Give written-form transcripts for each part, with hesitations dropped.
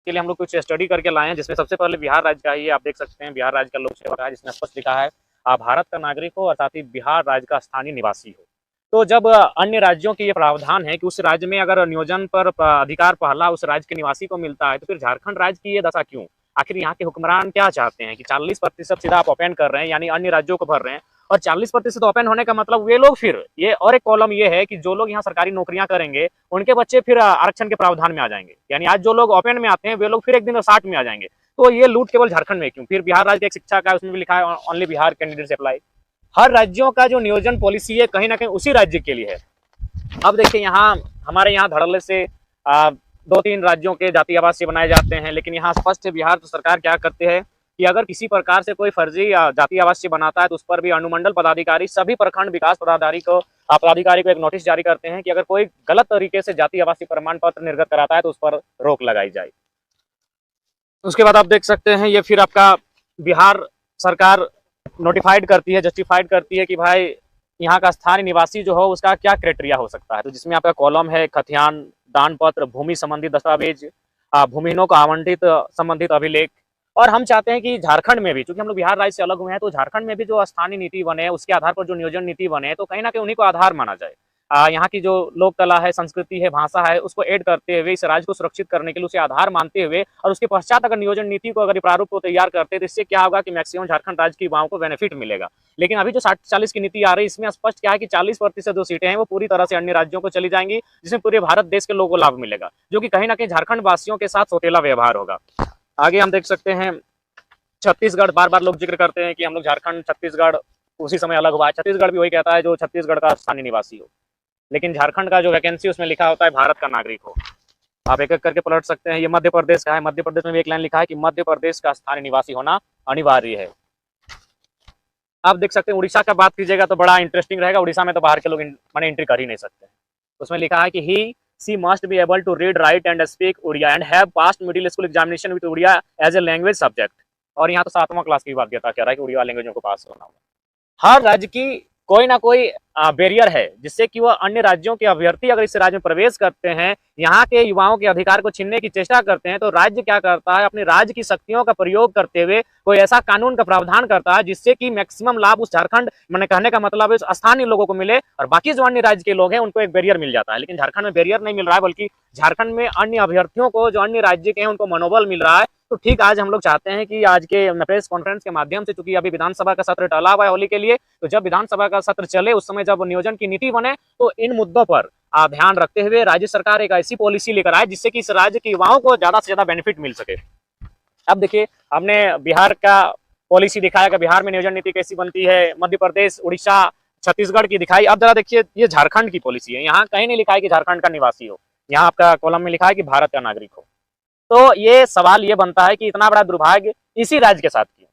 के लिए हम लोग कुछ स्टडी करके लाए हैं, जिसमें सबसे पहले बिहार राज्य का ही आप देख सकते हैं, बिहार राज्य का लोक सेवक है, जिसमें स्पष्ट लिखा है भारत का नागरिक हो और साथ ही बिहार राज्य का स्थानीय निवासी हो। तो जब अन्य राज्यों की ये प्रावधान है कि उस राज्य में अगर नियोजन पर अधिकार पहला उस राज्य के निवासी को मिलता है, तो फिर झारखंड राज्य की ये दशा क्यों? आखिर यहाँ के हुक्मरान क्या चाहते हैं कि 40% सीधा आप ओपन कर रहे हैं, यानी अन्य राज्यों को भर रहे हैं, और 40% ओपन होने का मतलब वे लोग फिर ये, और एक कॉलम ये है कि जो लोग यहाँ सरकारी नौकरियां करेंगे उनके बच्चे फिर आरक्षण के प्रावधान में आ जाएंगे, यानी आज जो लोग ओपन में आते हैं वे लोग फिर एक दिन 60 में आ जाएंगे। तो ये लूट केवल झारखंड में क्यों? फिर बिहार राज्य की एक शिक्षा का उसमें भी लिखा है ओनली बिहार कैंडिडेट्स अप्लाई। हर राज्यों का जो नियोजन पॉलिसी है कहीं ना कहीं उसी राज्य के लिए है। अब देखिए यहाँ हमारे यहाँ धड़ल्ले से 2-3 राज्यों के जाति आवासीय बनाए जाते हैं, लेकिन यहाँ स्पष्ट है बिहार तो सरकार क्या करते हैं कि अगर किसी प्रकार से कोई फर्जी जाति आवासीय बनाता है तो उस पर भी अनुमंडल पदाधिकारी सभी प्रखंड विकास पदाधिकारी को एक नोटिस जारी करते हैं कि अगर कोई गलत तरीके से जाति आवासीय प्रमाण पत्र निर्गत कराता है तो उस पर रोक लगाई जाए। उसके बाद आप देख सकते हैं ये फिर आपका बिहार सरकार नोटिफाइड करती है, जस्टिफाइड करती है कि भाई यहाँ का स्थानीय निवासी जो हो उसका क्या क्राइटेरिया हो सकता है। तो जिसमें आपका कॉलम है खतियान, दान पत्र, भूमि संबंधी दस्तावेज, भूमिहीनों को आवंटित संबंधित अभिलेख। और हम चाहते हैं कि झारखंड में भी, चूंकि हम लोग बिहार राज्य से अलग हुए हैं, तो झारखंड में भी जो स्थानीय नीति बने उसके आधार पर जो नियोजन नीति बने तो कहीं ना कहीं उन्हीं को आधार माना जाए। यहाँ की जो लोक कला है, संस्कृति है, भाषा है, उसको ऐड करते हुए इस राज्य को सुरक्षित करने के लिए उसे आधार मानते हुए और उसके पश्चात अगर नियोजन नीति को अगर प्रारूप को तैयार करते हैं तो इससे क्या होगा कि मैक्सिमम झारखंड राज्य के युवाओं को बेनिफिट मिलेगा। लेकिन अभी जो 60-40 की नीति आ रही है इसमें स्पष्ट क्या है कि 40% जो सीटें हैं वो पूरी तरह से अन्य राज्यों को चली जाएंगी, जिसमें पूरे भारत देश के लोगों को लाभ मिलेगा, जो कि कहीं ना कहीं झारखंड वासियों के साथ सौतेला व्यवहार होगा। आगे हम देख सकते हैं छत्तीसगढ़, बार बार लोग जिक्र करते हैं कि हम लोग झारखंड छत्तीसगढ़ उसी समय अलग हुआ है। छत्तीसगढ़ भी वही कहता है जो छत्तीसगढ़ का स्थानीय निवासी हो, लेकिन झारखंड का जो वैकेंसी उसमें लिखा होता है भारत का नागरिक हो। आप एक एक करके पलट सकते हैं। ये मध्य प्रदेश का है, मध्य प्रदेश में भी एक लाइन लिखा है कि मध्य प्रदेश का स्थानीय निवासी होना अनिवार्य है। आप देख सकते हैं उड़ीसा का बात कीजिएगा तो बड़ा इंटरेस्टिंग रहेगा। उड़ीसा में तो बाहर के लोग माने एंट्री कर ही नहीं सकते। उसमें लिखा है कि he she must be able to read, write and speak Odia and have passed middle school examination with Odia as a language subject. और यहाँ तो 7वां क्लास की बाध्यता कह रहा है कि उड़िया लैंग्वेजों को पास होना होगा। हर राज्य की कोई ना कोई बैरियर है जिससे कि वह अन्य राज्यों के अभ्यर्थी अगर इस राज्य में प्रवेश करते हैं, यहाँ के युवाओं के अधिकार को छीनने की चेष्टा करते हैं, तो राज्य क्या करता है, अपने राज्य की शक्तियों का प्रयोग करते हुए कोई ऐसा कानून का प्रावधान करता है जिससे कि मैक्सिमम लाभ उस झारखंड, मैंने कहने का मतलब है स्थानीय लोगों को मिले और बाकी जो अन्य राज्य के लोग हैं उनको एक बैरियर मिल जाता है। लेकिन झारखंड में बैरियर नहीं मिल रहा है, बल्कि झारखंड में अन्य अभ्यर्थियों को जो अन्य राज्य के हैं उनको मनोबल मिल रहा है। तो ठीक आज हम लोग चाहते हैं कि आज के प्रेस कॉन्फ्रेंस के माध्यम से, चूंकि अभी विधानसभा का सत्र टला हुआ है होली के लिए, तो जब विधानसभा का सत्र चले उस समय जब नियोजन की नीति बने तो इन मुद्दों पर ध्यान रखते हुए राज्य सरकार एक ऐसी पॉलिसी लेकर आए जिससे कि इस राज्य के युवाओं को ज्यादा से ज्यादा बेनिफिट मिल सके। अब देखिए हमने बिहार का पॉलिसी दिखाया कि बिहार में नियोजन नीति कैसी बनती है, मध्य प्रदेश, उड़ीसा, छत्तीसगढ़ की दिखाई। अब जरा देखिए ये झारखंड की पॉलिसी है। यहाँ कहीं नहीं लिखा है कि झारखंड का निवासी हो, यहाँ आपका कॉलम में लिखा है कि भारत का नागरिक हो। तो ये सवाल ये बनता है कि इतना बड़ा दुर्भाग्य इसी राज्य के साथ क्यों?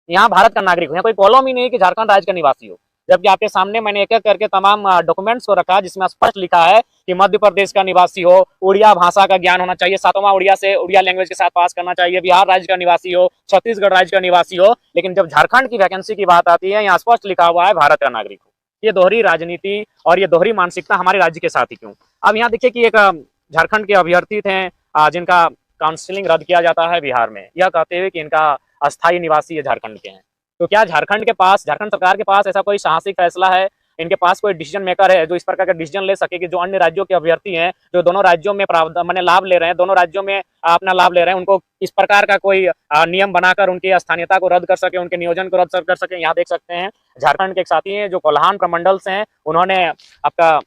यहाँ भारत का नागरिक हो, यहाँ कोई कॉलम ही नहीं कि झारखंड राज्य का निवासी हो, जबकि आपके सामने मैंने एक एक करके तमाम डॉक्यूमेंट्स को रखा जिसमें स्पष्ट लिखा है कि मध्य प्रदेश का निवासी हो, उड़िया भाषा का ज्ञान होना चाहिए, 7वां उड़िया से उड़िया लैंग्वेज के साथ पास करना चाहिए, बिहार राज्य का निवासी हो, छत्तीसगढ़ राज्य का निवासी हो। लेकिन जब झारखंड की वैकेंसी की बात आती है यहाँ स्पष्ट लिखा हुआ है भारत का नागरिक हो। ये दोहरी राजनीति और ये दोहरी मानसिकता हमारे राज्य के साथ ही क्यों? अब यहाँ देखिए कि एक झारखंड के अभ्यर्थी थे जिनका काउंसिलिंग रद्द किया जाता है बिहार में, यह कहते हुए कि इनका अस्थायी निवासी झारखंड के हैं। तो क्या झारखंड सरकार के पास ऐसा कोई साहसिक फैसला है, इनके पास कोई डिसीजन मेकर है जो इस प्रकार का डिसीजन ले सके कि जो अन्य राज्यों के अभ्यर्थी हैं जो दोनों राज्यों में मैंने लाभ ले रहे हैं, दोनों राज्यों में अपना लाभ ले रहे हैं, उनको इस प्रकार का कोई नियम बनाकर उनकी स्थानीयता को रद्द कर सके, उनके नियोजन को रद्द कर सके। यहाँ देख सकते हैं झारखंड के एक साथी हैं जो कोल्हान प्रमंडल से हैं, उन्होंने आपका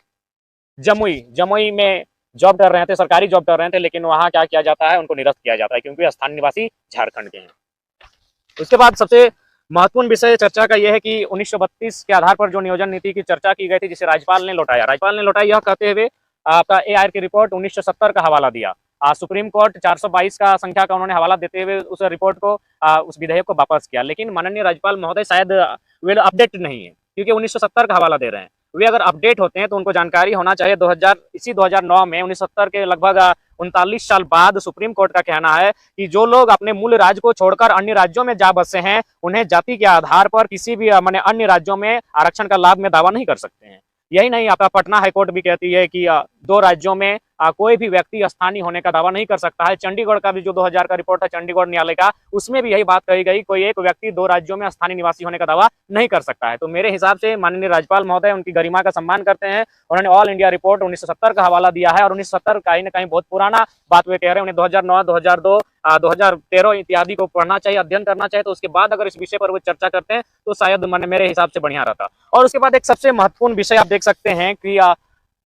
जमुई में जॉब कर रहे थे, सरकारी जॉब कर रहे थे, लेकिन वहां क्या किया जाता है, उनको निरस्त किया जाता है क्योंकि स्थानीय निवासी झारखंड के हैं। उसके बाद सबसे महत्वपूर्ण विषय चर्चा का यह है कि 1932 के आधार पर जो नियोजन नीति की चर्चा की गई थी जिसे राज्यपाल ने लौटाया यह कहते हुए आपका AR की रिपोर्ट 1970 का हवाला दिया। सुप्रीम कोर्ट 422 का संख्या का उन्होंने हवाला देते हुए उस रिपोर्ट को उस विधेयक को वापस किया। लेकिन माननीय राज्यपाल महोदय शायद वे अपडेट नहीं है क्योंकि 1970 का हवाला दे रहे हैं। वे अगर अपडेट होते हैं तो उनको जानकारी होना चाहिए 2009 में 1970 के लगभग 39 साल बाद सुप्रीम कोर्ट का कहना है कि जो लोग अपने मूल राज्य को छोड़कर अन्य राज्यों में जा बसे हैं उन्हें जाति के आधार पर किसी भी माने अन्य राज्यों में आरक्षण का लाभ में दावा नहीं कर सकते हैं। यही नहीं, आपका पटना हाईकोर्ट भी कहती है कि 2 राज्यों में कोई भी व्यक्ति स्थानीय होने का दावा नहीं कर सकता है। चंडीगढ़ का भी जो 2000 का रिपोर्ट है चंडीगढ़ न्यायालय का, उसमें भी यही बात कही गई, कोई एक व्यक्ति 2 राज्यों में स्थानीय निवासी होने का दावा नहीं कर सकता है। तो मेरे हिसाब से माननीय राज्यपाल महोदय उनकी गरिमा का सम्मान करते हैं। उन्होंने ऑल इंडिया रिपोर्ट 1970 का हवाला दिया है और 1970 कहीं ना कहीं बहुत पुराना बात वे कह रहे हैं। उन्हें 2009, 2002, 2013 इत्यादि को पढ़ना चाहिए, अध्ययन करना चाहिए। तो उसके बाद अगर इस विषय पर वो चर्चा करते हैं तो शायद मेरे हिसाब से बढ़िया रहता। और उसके बाद एक सबसे महत्वपूर्ण विषय आप देख सकते हैं कि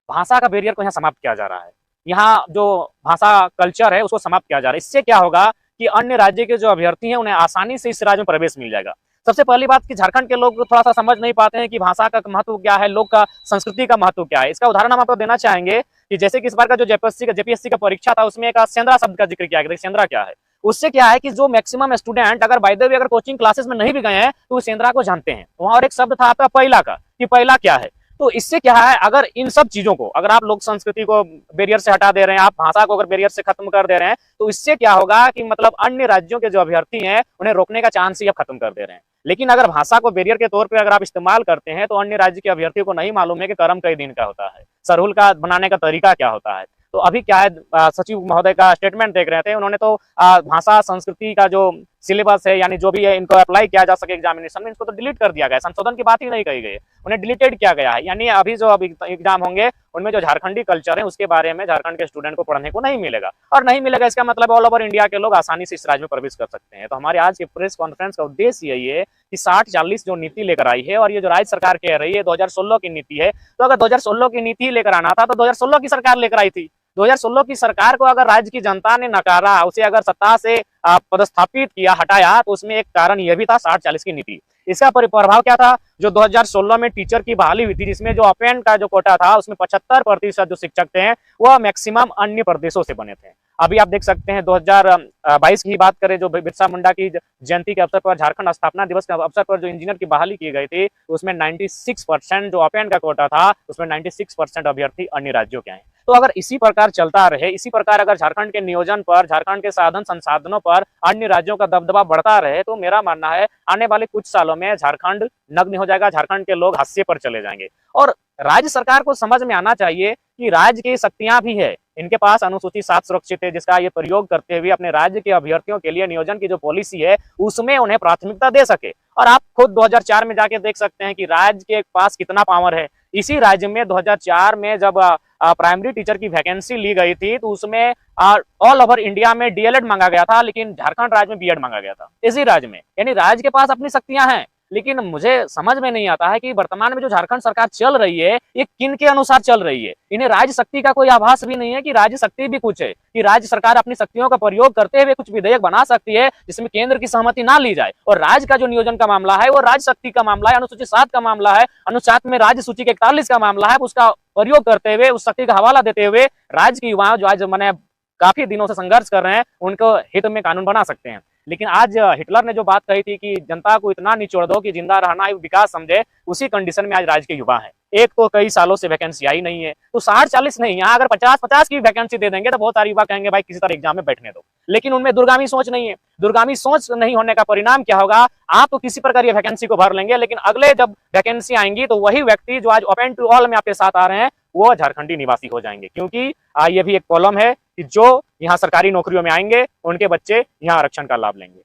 भाषा का बैरियर को यहाँ समाप्त किया जा रहा है। यहाँ जो भाषा कल्चर है उसको समाप्त किया जा रहा है। इससे क्या होगा कि अन्य राज्य के जो अभ्यर्थी हैं उन्हें आसानी से इस राज्य में प्रवेश मिल जाएगा। सबसे पहली बात कि झारखंड के लोग थोड़ा सा समझ नहीं पाते हैं कि भाषा का महत्व क्या है, लोक का संस्कृति का महत्व क्या है। इसका उदाहरण हम आपको देना चाहेंगे कि जैसे कि इस बार का जो जेपीएससी का परीक्षा था उसमें एक सेंद्रा शब्द का जिक्र किया गया। सेंद्रा क्या है? उससे क्या है कि जो मैक्सिमम स्टूडेंट अगर बाय द वे अगर कोचिंग क्लासेस में नहीं भी गए हैं तो सेंद्रा को जानते हैं। वहां और एक शब्द था आपका पहिला का, कि पहिला क्या है। तो इससे क्या है, अगर इन सब चीजों को अगर आप लोक संस्कृति को बैरियर से हटा दे रहे हैं, आप भाषा को अगर बैरियर से खत्म कर दे रहे हैं, तो इससे क्या होगा कि मतलब अन्य राज्यों के जो अभ्यर्थी हैं उन्हें रोकने का चांस ही आप खत्म कर दे रहे हैं। लेकिन अगर भाषा को बैरियर के तौर पर अगर आप इस्तेमाल करते हैं तो अन्य राज्य के अभ्यर्थियों को नहीं मालूम है कि कर्म कई दिन का होता है, सरहुल का बनाने का तरीका क्या होता है। तो अभी क्या है, सचिव महोदय का स्टेटमेंट देख रहे थे, उन्होंने तो भाषा संस्कृति का जो सिलेबस है यानी जो भी है इनको अप्लाई किया जा सके एग्जामिनेशन में, इसको तो डिलीट कर दिया गया, संशोधन की बात ही नहीं कही गई, उन्हें डिलीटेड किया गया है। यानी अभी जो अभी एग्जाम होंगे उनमें जो झारखंडी कल्चर है उसके बारे में झारखंड के स्टूडेंट को पढ़ने को नहीं मिलेगा। और नहीं मिलेगा इसका मतलब ऑल ओवर इंडिया के लोग आसानी से इस राज्य में प्रवेश कर सकते हैं। तो हमारे आज के प्रेस कॉन्फ्रेंस का उद्देश्य यही है कि 60-40 जो नीति लेकर आई है, और ये जो राज्य सरकार कह रही है 2016 की नीति है, तो अगर 2016 की नीति लेकर आना था तो 2016 की सरकार लेकर आई थी। 2016 की सरकार को अगर राज्य की जनता ने नकारा, उसे अगर सत्ता से पदस्थापित किया, हटाया, तो उसमें एक कारण यह भी था 60-40 की नीति। इसका प्रभाव क्या था? जो 2016 में टीचर की बहाली हुई थी, जिसमें जो अपेंड का जो कोटा था उसमें 75% जो शिक्षक थे वह मैक्सिमम अन्य प्रदेशों से बने थे। अभी आप देख सकते हैं 2022 की बात करें, जो बिरसा मुंडा की जयंती के अवसर पर, झारखंड स्थापना दिवस के अवसर पर जो इंजीनियर की बहाली की गई थी उसमें 96% जो अपेंड का कोटा था उसमें 96% अभ्यर्थी अन्य राज्यों के आए। तो अगर इसी प्रकार चलता रहे, इसी प्रकार अगर झारखंड के नियोजन पर, झारखंड के साधन संसाधनों पर अन्य राज्यों का दबदबा बढ़ता रहे, तो मेरा मानना है आने वाले कुछ सालों में झारखंड नग्न हो जाएगा, झारखंड के लोग हाशिए पर चले जाएंगे। और राज्य सरकार को समझ में आना चाहिए कि राज्य की शक्तियां भी है, इनके पास अनुसूचित 7 सुरक्षित है, जिसका ये प्रयोग करते हुए अपने राज्य के अभ्यर्थियों के लिए नियोजन की जो पॉलिसी है उसमें उन्हें प्राथमिकता दे सके। और आप खुद 2004 में जाके देख सकते हैं कि राज्य के पास कितना पावर है। इसी राज्य में 2004 में जब प्राइमरी टीचर की वैकेंसी ली गई थी तो उसमें ऑल ओवर इंडिया में डीएलएड मांगा गया था, लेकिन झारखंड राज्य में बीएड मांगा गया था इसी राज्य में। यानी राज्य के पास अपनी शक्तियां हैं, लेकिन मुझे समझ में नहीं आता है कि वर्तमान में जो झारखंड सरकार चल रही है ये किन के अनुसार चल रही है। इन्हें राज्य शक्ति का कोई आभास भी नहीं है कि राज्य शक्ति भी कुछ है, कि राज्य सरकार अपनी शक्तियों का प्रयोग करते हुए कुछ विधेयक बना सकती है जिसमें केंद्र की सहमति ना ली जाए। और राज्य का जो नियोजन का मामला है वो राज्य शक्ति का मामला है, अनुसूचित 7 का मामला है, अनुच्छेद 7 में राज्य सूची के 41 का मामला है। उसका प्रयोग करते हुए, उस शक्ति का हवाला देते हुए राज्य के युवा जो आज मैंने काफी दिनों से संघर्ष कर रहे हैं उनको हित में कानून बना सकते हैं। लेकिन आज हिटलर ने जो बात कही थी कि जनता को इतना निचोड़ दो कि जिंदा रहना ही विकास समझे, उसी कंडीशन में आज राज्य के युवा हैं। एक तो कई सालों से वैकेंसी आई नहीं है, तो 60-40 नहीं, यहाँ अगर 50-50 की वैकेंसी दे देंगे तो बहुत सारे युवा कहेंगे भाई किसी तरह एग्जाम में बैठने दो। लेकिन उनमें दूरगामी सोच नहीं है। दूरगामी सोच नहीं होने का परिणाम क्या होगा? आप तो किसी प्रकार ये वैकेंसी को भर लेंगे, लेकिन अगले जब वैकेंसी आएंगी तो वही व्यक्ति जो आज ओपन टू ऑल में आपके साथ आ रहे हैं वो झारखंडी निवासी हो जाएंगे। क्योंकि ये भी एक कॉलम है कि जो यहाँ सरकारी नौकरियों में आएंगे उनके बच्चे यहाँ आरक्षण का लाभ लेंगे।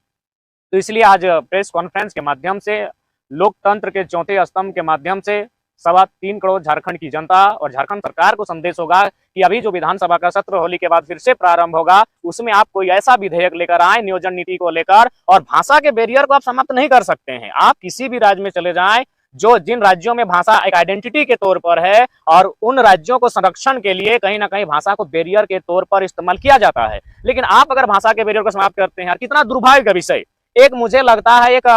तो इसलिए आज प्रेस कॉन्फ्रेंस के माध्यम से, लोकतंत्र के चौथे स्तंभ के माध्यम से 3.25 करोड़ झारखंड की जनता और झारखंड सरकार को संदेश होगा कि अभी जो विधानसभा का सत्र होली के बाद फिर से प्रारंभ होगा उसमें आप कोई ऐसा विधेयक लेकर आए नियोजन नीति को लेकर, और भाषा के बैरियर को आप समाप्त नहीं कर सकते हैं। आप किसी भी राज्य में चले जाएं, जो जिन राज्यों में भाषा एक आइडेंटिटी के तौर पर है और उन राज्यों को संरक्षण के लिए कहीं ना कहीं भाषा को बैरियर के तौर पर इस्तेमाल किया जाता है। लेकिन आप अगर भाषा के बैरियर को समाप्त करते हैं, कितना दुर्भाग्य का विषय। एक मुझे लगता है एक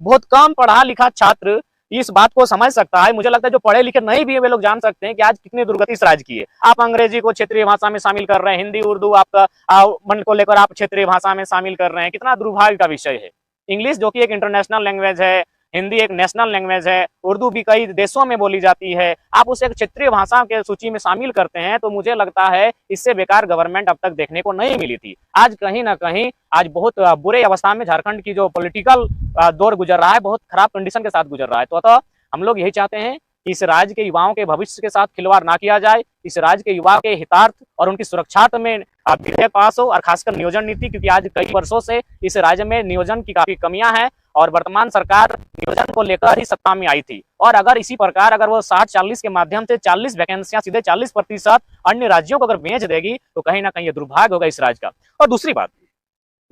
बहुत कम पढ़ा लिखा छात्र इस बात को समझ सकता है। मुझे लगता है जो पढ़े लिखे नहीं भी है वे लोग जान सकते हैं कि आज कितनी दुर्गति इस राज्य की है। आप अंग्रेजी को क्षेत्रीय भाषा में शामिल कर रहे हैं, हिंदी उर्दू आपका मन को लेकर आप क्षेत्रीय भाषा में शामिल कर रहे हैं, कितना दुर्भाग्य का विषय है। इंग्लिश जो कि एक इंटरनेशनल लैंग्वेज है, हिंदी एक नेशनल लैंग्वेज है, उर्दू भी कई देशों में बोली जाती है, आप उसे एक क्षेत्रीय भाषा के सूची में शामिल करते हैं, तो मुझे लगता है इससे बेकार गवर्नमेंट अब तक देखने को नहीं मिली थी। आज कहीं ना कहीं आज बहुत बुरे अवस्था में झारखंड की जो पॉलिटिकल दौर गुजर रहा है, बहुत खराब कंडीशन के साथ गुजर रहा है। तो अतः हम लोग यही चाहते हैं कि इस राज्य के युवाओं के भविष्य के साथ खिलवाड़ ना किया जाए, इस राज्य के युवा के हितार्थ और उनकी सुरक्षार्थ में विधेयक पास हो, और खासकर नियोजन नीति, क्योंकि आज कई वर्षों से इस राज्य में नियोजन की काफी कमियां हैं और वर्तमान सरकार नियोजन को लेकर ही सत्ता में आई थी। और अगर इसी प्रकार अगर वो 60-40 के माध्यम से 40 वैकेंसियां सीधे 40% अन्य राज्यों को अगर बेच देगी तो कहीं ना कहीं ये दुर्भाग्य होगा इस राज्य का। और दूसरी बात,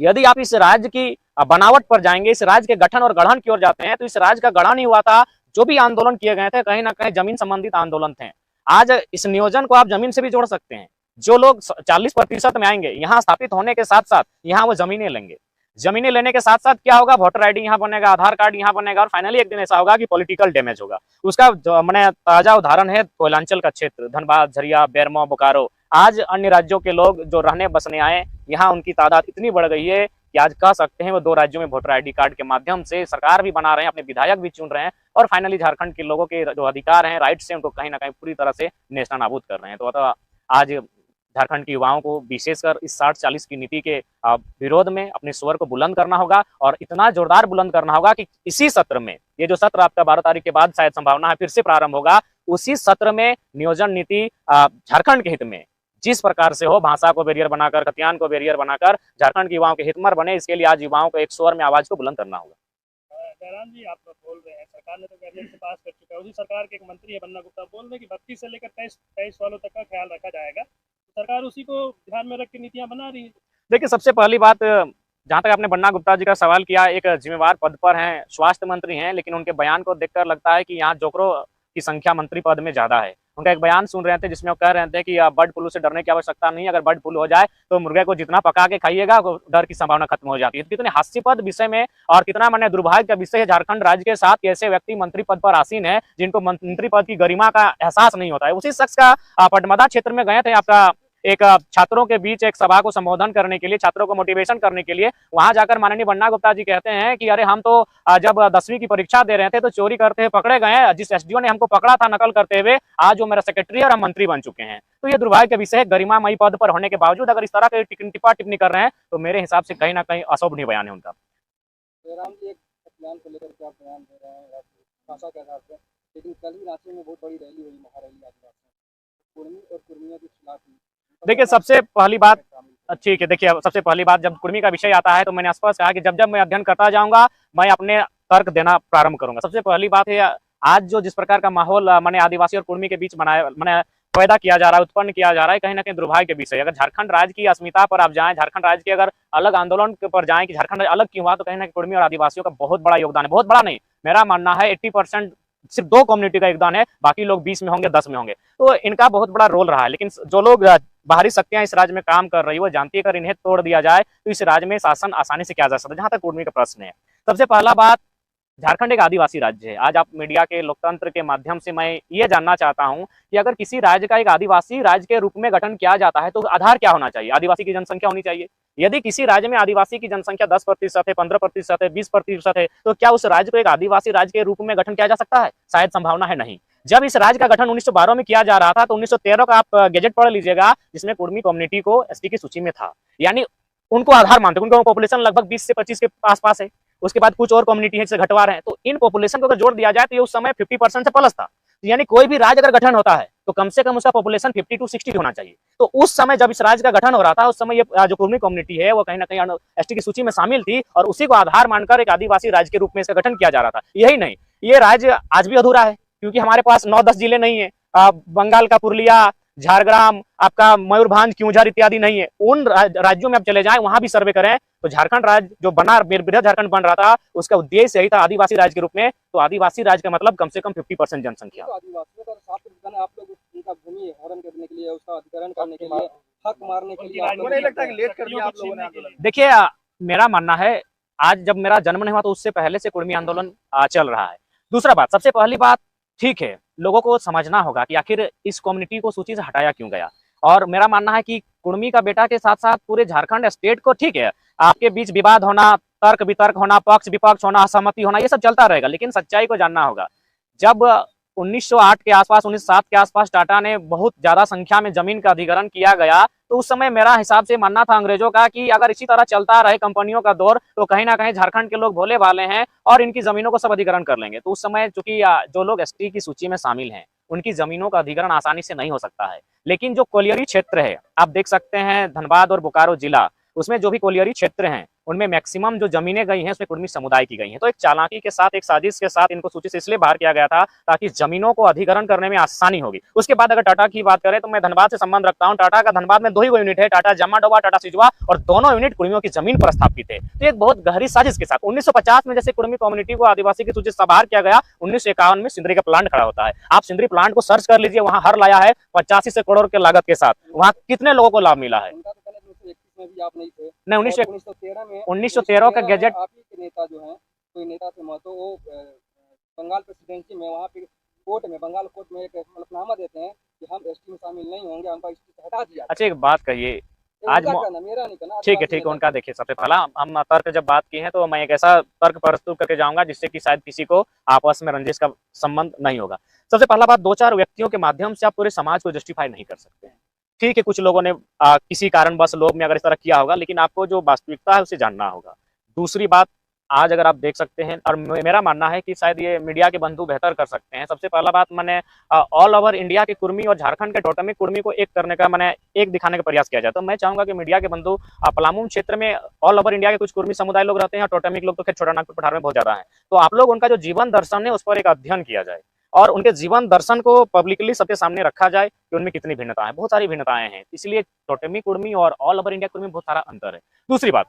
यदि आप इस राज्य की बनावट पर जाएंगे, इस राज्य के गठन और गढ़न की ओर जाते हैं, तो इस राज्य का गढ़न ही हुआ था, जो भी आंदोलन किए गए थे कहीं ना कहीं जमीन संबंधित आंदोलन थे। आज इस नियोजन को आप जमीन से भी जोड़ सकते हैं। जो लोग 40% में आएंगे, यहाँ स्थापित होने के साथ साथ यहाँ वो जमीनें लेंगे। जमीनें लेने के साथ साथ क्या होगा, वोटर आईडी यहाँ बनेगा, आधार कार्ड यहाँ बनेगा, और फाइनली एक दिन ऐसा होगा कि पॉलिटिकल डैमेज होगा। उसका मैंने ताजा उदाहरण है कोयलांचल का क्षेत्र, धनबाद, झरिया, बेरमो, बोकारो। आज अन्य राज्यों के लोग जो रहने बसने आए, यहाँ उनकी तादाद इतनी बढ़ गई है कि आज कह सकते हैं वो 2 राज्यों में वोटर आईडी कार्ड के माध्यम से सरकार भी बना रहे हैं, अपने विधायक भी चुन रहे हैं, और फाइनली झारखंड के लोगों के जो अधिकार हैं, राइट्स हैं, उनको कहीं ना कहीं पूरी तरह से नेस्तनाबूद कर रहे हैं। तो आज झारखंड के युवाओं को विशेषकर इस 60-40 की नीति के विरोध में अपने स्वर को बुलंद करना होगा, और इतना जोरदार बुलंद करना होगा कि इसी सत्र में, ये जो सत्र आपका 12 तारीख के बाद शायद संभावना है फिर से प्रारंभ होगा, उसी सत्र में नियोजन नीति झारखंड के हित में जिस प्रकार से हो, भाषा को बैरियर बनाकर, खतियान को बैरियर बनाकर झारखंड के युवाओं के हितमर बने, इसके लिए आज युवाओं को एक स्वर में आवाज को बुलंद करना होगा। जयराम जी, आप बोल रहे हैं सरकार ने तो कैबिनेट से पास कर चुका है, उसी सरकार के एक मंत्री है बन्ना गुप्ता, बोल रहे हैं कि 32 से लेकर 23 वालों तक का ख्याल रखा जाएगा। तो सरकार उसी को ध्यान में रख के नीतियां बना रही है। देखिए, सबसे पहली बात, जहां तक आपने बन्ना गुप्ता जी का सवाल किया, एक जिम्मेवार पद पर हैं, स्वास्थ्य मंत्री हैं, लेकिन उनके बयान को देखकर लगता है कि यहाँ जोकरों की संख्या मंत्री पद में ज्यादा है। उनका एक बयान सुन रहे थे जिसमें वो कह रहे थे कि बर्ड फ्लू से डरने की आवश्यकता नहीं है, अगर बर्ड फ्लू हो जाए तो मुर्गे को जितना पका के खाइएगा डर की संभावना खत्म हो जाती है। कितने हास्यास्पद विषय में और कितना मैंने दुर्भाग्य का विषय है झारखंड राज्य के साथ कि ऐसे व्यक्ति मंत्री पद पर आसीन है जिनको मंत्री पद की गरिमा का एहसास नहीं होता है। उसी शख्स का पटमदा क्षेत्र में गए थे, आपका एक छात्रों के बीच एक सभा को संबोधन करने के लिए, छात्रों को मोटिवेशन करने के लिए। वहां जाकर माननीय बन्ना गुप्ता जी कहते हैं कि अरे हम तो जब 10वीं की परीक्षा दे रहे थे तो चोरी करते हुए पकड़े गए, जिस एसडीओ ने हमको पकड़ा था नकल करते हुए, आज वो मेरा सेक्रेटरी है और हम मंत्री बन चुके हैं। तो ये दुर्भाग्य का विषय है, गरिमामयी पद पर होने के बावजूद अगर इस तरह के टिप्पा टिप्पणी कर रहे हैं तो मेरे हिसाब से कहीं ना कहीं अशोभनीय बयान है उनका। जयराम जी, एक अभियान को लेकर के आप बयान दे रहे हैं भाषा के आधार पर, लेकिन कल ही रांची में बहुत बड़ी रैली हुई, महारैली आदिवासी कुर्मी और कुर्मिया के खिलाफ। देखिए, सबसे पहली बात, ठीक है, देखिए सबसे पहली बात, जब कुर्मी का विषय आता है तो मैंने स्पष्ट कहा कि जब जब मैं अध्ययन करता जाऊंगा मैं अपने तर्क देना प्रारंभ करूंगा। सबसे पहली बात है, आज जो जिस प्रकार का माहौल मैंने आदिवासी और कुर्मी के बीच मैंने पैदा किया जा रहा है, उत्पन्न किया जा रहा है, कहीं ना कहीं दुर्भाग्य के विषय। अगर झारखंड राज्य की अस्मिता पर आप जाएं, झारखंड राज्य के अगर अलग आंदोलन पर जाएं कि झारखंड राज्य अलग क्यों हुआ, तो कहीं ना कहीं कुर्मी और आदिवासियों का बहुत बड़ा योगदान है। बहुत बड़ा नहीं, मेरा मानना है 80% सिर्फ 2 कम्युनिटी का योगदान है, बाकी लोग 20 में होंगे, 10 में होंगे, तो इनका बहुत बड़ा रोल रहा है। लेकिन जो लोग बाहरी शक्तियां इस राज्य में काम कर रही है वो जानती है अगर इन्हें तोड़ दिया जाए तो इस राज्य में शासन आसानी से किया जा सकता है। जहां तक कुर्मी का प्रश्न है, सबसे पहला बात, झारखंड एक आदिवासी राज्य है। आज आप मीडिया के लोकतंत्र के माध्यम से मैं ये जानना चाहता हूं कि अगर किसी राज्य का एक आदिवासी राज्य के रूप में गठन किया जाता है तो आधार क्या होना चाहिए? आदिवासी की जनसंख्या होनी चाहिए। यदि किसी राज्य में आदिवासी की जनसंख्या 10% है, 15% है, 20% है, तो क्या उस राज्य को एक आदिवासी राज्य के रूप में गठन किया जा सकता है? शायद संभावना है नहीं। जब इस राज्य का गठन 1912 में किया जा रहा था तो 1913 का आप गेजेट पढ़ लीजिएगा, जिसमें कुर्मी कम्युनिटी को एसटी की सूची में था, यानी उनको आधार मानते, उनका पॉपुलेशन लगभग 20 से 25 के आसपास है। उसके बाद कुछ और कम्युनिटी है जिसे घटवा रहे हैं, तो इन पॉपुलेशन को अगर जोड़ दिया जाए तो ये उस समय 50% से प्लस था। यानी कोई भी राज्य अगर गठन होता है तो कम से कम उसका पॉपुलेशन 50 to 60 होना चाहिए। तो उस समय जब इस राज्य का गठन हो रहा था, उस समय ये जो कुर्मी कम्युनिटी है वो कहीं ना कहीं एसटी की सूची में शामिल थी और उसी को आधार मानकर एक आदिवासी राज्य के रूप में इसका गठन किया जा रहा था। यही नहीं, ये राज्य आज भी अधूरा है क्योंकि हमारे पास 9-10 जिले नहीं है। बंगाल का पुरलिया, झारग्राम, आपका मयूरभंज, क्योंझार इत्यादि नहीं है। उन राज्यों में आप चले जाएं, वहां भी सर्वे करें तो झारखंड राज्य जो बना, बृहद झारखंड बन रहा था, उसका उद्देश्य यही था आदिवासी राज्य के रूप में। तो आदिवासी राज्य का मतलब कम से कम 50% जनसंख्या। तो आदिवासियों का साथ आप लोग उनका भूमि हरण करने के लिए, उसका अधिग्रहण करने के लिए, हक मारने के लिए, आपको नहीं लगता कि लेट कर दिया आप लोगों ने? देखिए, मेरा मानना है, आज जब मेरा जन्म नहीं हुआ तो उससे पहले से कुर्मी आंदोलन चल रहा है। दूसरा बात, सबसे पहली बात, ठीक है, लोगों को समझना होगा कि आखिर इस कम्युनिटी को सूची से हटाया क्यों गया। और मेरा मानना है कि कुर्मी का बेटा के साथ साथ पूरे झारखंड स्टेट को, ठीक है, आपके बीच विवाद होना, तर्क वितर्क होना, पक्ष विपक्ष होना, असहमति होना, ये सब चलता रहेगा, लेकिन सच्चाई को जानना होगा। जब 1908 के आसपास 1907 के आसपास टाटा ने बहुत ज्यादा संख्या में जमीन का अधिग्रहण किया गया। तो उस समय मेरा हिसाब से मानना था अंग्रेजों का कि अगर इसी तरह चलता रहे कंपनियों का दौर तो कहीं ना कहीं झारखंड के लोग भोले भाले हैं और इनकी जमीनों को सब अधिग्रहण कर लेंगे। तो उस समय चूंकि जो लोग एसटी की सूची में शामिल हैं उनकी जमीनों का अधिग्रहण आसानी से नहीं हो सकता है। लेकिन जो कोलियरी क्षेत्र है, आप देख सकते हैं धनबाद और बोकारो जिला, उसमें जो भी कोलियरी क्षेत्र हैं उनमें मैक्सिमम जो जमीनें गई हैं उसमें कुर्मी समुदाय की गई हैं। तो एक चालाकी के साथ, एक साजिश के साथ इनको सूची से इसलिए बाहर किया गया था ताकि जमीनों को अधिग्रहण करने में आसानी होगी। उसके बाद अगर टाटा की बात करें तो मैं धनबाद से संबंध रखता हूं। टाटा का धनबाद में 2 ही यूनिट है, टाटा जमाडोबा, टाटा सिजवा, और दोनों यूनिट कुर्मियों की जमीन पर स्थापित है। तो एक बहुत गहरी साजिश के साथ 1950 में जैसे कुर्मी कम्युनिटी को आदिवासी की सूची से बाहर किया गया, 1951 में सिंदरी का प्लांट खड़ा होता है। आप सिंदरी प्लांट को सर्च कर लीजिए, वहां हर लाया है 85 से करोड़ के लागत के साथ। वहां कितने लोगों को लाभ मिला है? उनका तो कहना है 1921 में भी आप नहीं थे। नहीं, 1913 में 1913 का गैजेट, आप ही के नेता जो हैं, कोई नेता थे महतो, वो बंगाल प्रेसिडेंसी में वहाँ पे कोर्ट में, बंगाल कोर्ट में एक हलफनामा देते हैं कि हम एसटी में शामिल नहीं होंगे, हमको एसटी से हटा दिया। अच्छा एक बात कहिए, आज मेरा नहीं कहना। ठीक है उनका देखिए, सबसे पहला हम तर्क जब बात की है तो मैं एक ऐसा तर्क प्रस्तुत करके जाऊंगा जिससे कि शायद किसी को आपस में रंजिश का संबंध नहीं होगा। सबसे पहला बात, 2-4 व्यक्तियों के माध्यम से आप पूरे समाज को जस्टिफाई नहीं कर सकते हैं। ठीक है, कुछ लोगों ने किसी कारणवश लोग में अगर इस तरह किया होगा, लेकिन आपको जो वास्तविकता है उसे जानना होगा। दूसरी बात, आज अगर आप देख सकते हैं, और मेरा मानना है कि शायद ये मीडिया के बंधु बेहतर कर सकते हैं। सबसे पहला बात, मैंने ऑल ओवर इंडिया के कुर्मी और झारखंड के टोटमिक कुर्मी को एक करने का, मैंने एक दिखाने का प्रयास किया जाए। तो मैं चाहूंगा कि मीडिया के बंधु पलामू क्षेत्र में ऑल ओवर इंडिया के कुछ कुर्मी समुदाय लोग रहते हैं और टोटमिक लोग तो खैर छोटा नागपुर पठार में बहुत ज्यादा है। तो आप लोग उनका जो जीवन दर्शन है उस पर एक अध्ययन किया जाए और उनके जीवन दर्शन को पब्लिकली सबके सामने रखा जाए कि उनमें कितनी भिन्नताएं हैं। बहुत सारी भिन्नताएं हैं, इसलिए टोटमी कुर्मी और ऑल ओवर इंडिया कुर्मी में बहुत सारा अंतर है। दूसरी बात,